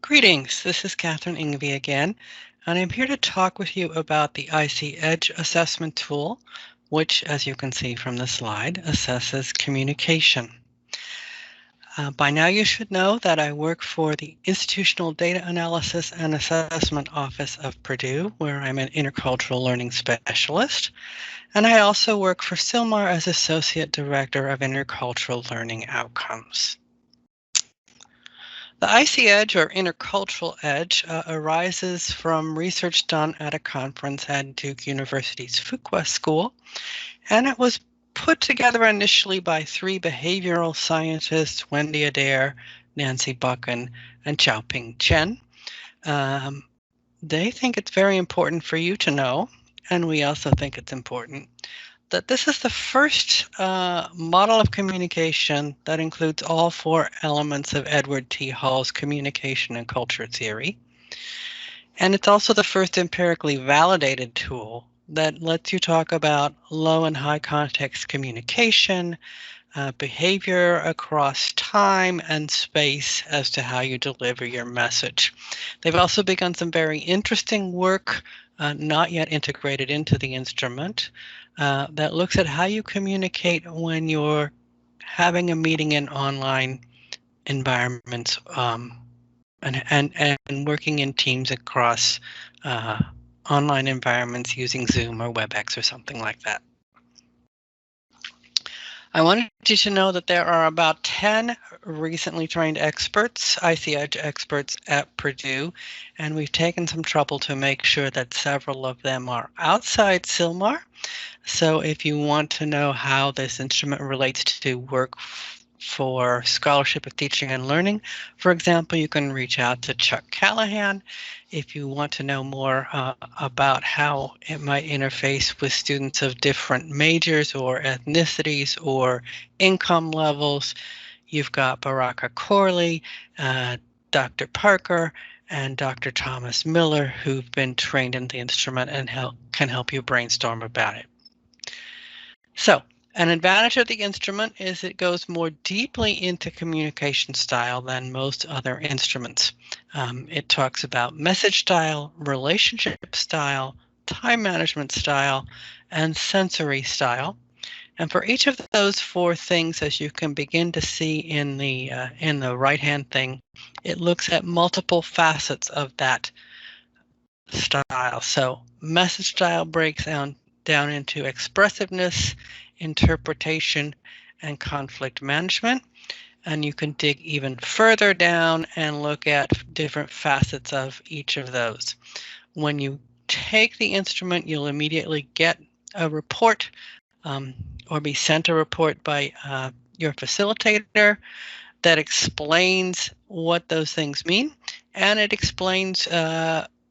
Greetings, this is Catherine Ingeby again, and I'm here to talk with you about the IC Edge assessment tool, which, as you can see from the slide, assesses communication. By now you should know that I work for the Institutional Data Analysis and Assessment Office of Purdue, where I'm an intercultural learning specialist, and I also work for Silmar as Associate Director of Intercultural Learning Outcomes. The IC Edge, or Intercultural Edge, arises from research done at a conference at Duke University's Fuqua School, and it was put together initially by three behavioral scientists, Wendy Adair, Nancy Buchan, and Xiaoping Chen. They think it's very important for you to know, and we also think it's important that this is the first model of communication that includes all four elements of Edward T. Hall's communication and culture theory. And it's also the first empirically validated tool that lets you talk about low and high context communication, behavior across time and space as to how you deliver your message. They've also begun some very interesting work, not yet integrated into the instrument, that looks at how you communicate when you're having a meeting in online environments and working in teams across online environments using Zoom or WebEx or something like that. I wanted you to know that there are about 10 recently trained experts, IC Edge experts at Purdue, and we've taken some trouble to make sure that several of them are outside Silmar. So if you want to know how this instrument relates to work for scholarship of teaching and learning, for example, you can reach out to Chuck Callahan. If you want to know more about how it might interface with students of different majors or ethnicities or income levels, you've got Baraka Corley, Dr. Parker, and Dr. Thomas Miller, who've been trained in the instrument and can help you brainstorm about it. So, an advantage of the instrument is it goes more deeply into communication style than most other instruments. It talks about message style, relationship style, time management style, and sensory style. And for each of those four things, as you can begin to see in the right-hand thing, it looks at multiple facets of that style. So message style breaks down into expressiveness, interpretation, and conflict management. And you can dig even further down and look at different facets of each of those. When you take the instrument, you'll immediately get a report or be sent a report by your facilitator that explains what those things mean, and it explains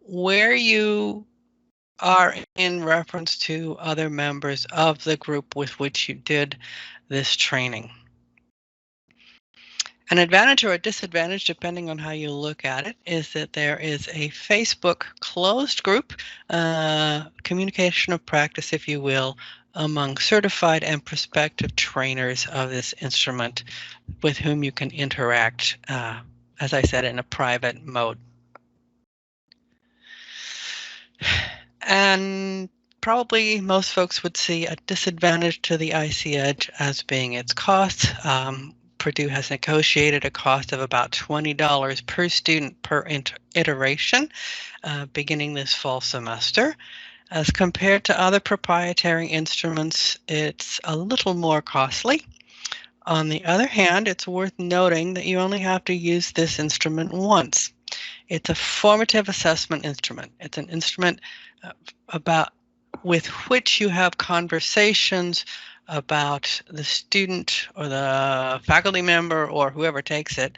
where you are in reference to other members of the group with which you did this training. An advantage or a disadvantage, depending on how you look at it, is that there is a Facebook closed group, communication of practice, if you will, among certified and prospective trainers of this instrument with whom you can interact, as I said, in a private mode. And probably most folks would see a disadvantage to the IC Edge as being its cost. Purdue has negotiated a cost of about $20 per student per iteration beginning this fall semester. As compared to other proprietary instruments, it's a little more costly. On the other hand, it's worth noting that you only have to use this instrument once. It's a formative assessment instrument. It's an instrument with which you have conversations about the student or the faculty member or whoever takes it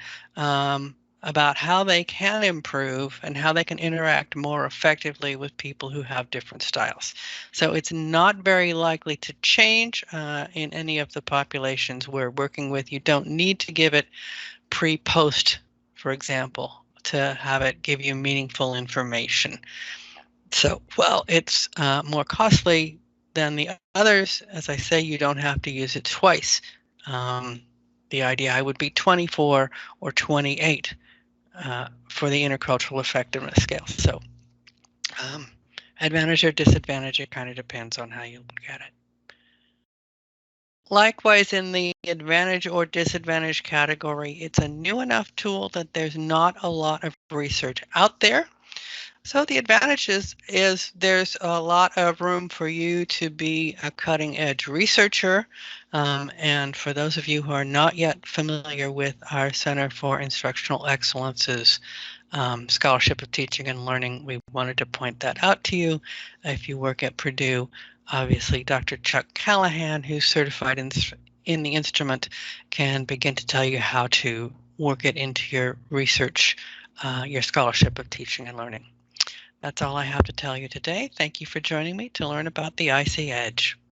about how they can improve and how they can interact more effectively with people who have different styles. So it's not very likely to change in any of the populations we're working with. You don't need to give it pre-post, for example, to have it give you meaningful information. So, well, it's more costly than the others. As I say, you don't have to use it twice. The IDI would be 24 or 28 for the intercultural effectiveness scale. So advantage or disadvantage, it kind of depends on how you look at it. Likewise, in the advantage or disadvantage category, it's a new enough tool that there's not a lot of research out there. So the advantage is there's a lot of room for you to be a cutting edge researcher. And for those of you who are not yet familiar with our Center for Instructional Excellence's Scholarship of Teaching and Learning, we wanted to point that out to you. If you work at Purdue, obviously Dr. Chuck Callahan, who's certified in the instrument, can begin to tell you how to work it into your research, your Scholarship of Teaching and Learning. That's all I have to tell you today. Thank you for joining me to learn about the IC Edge.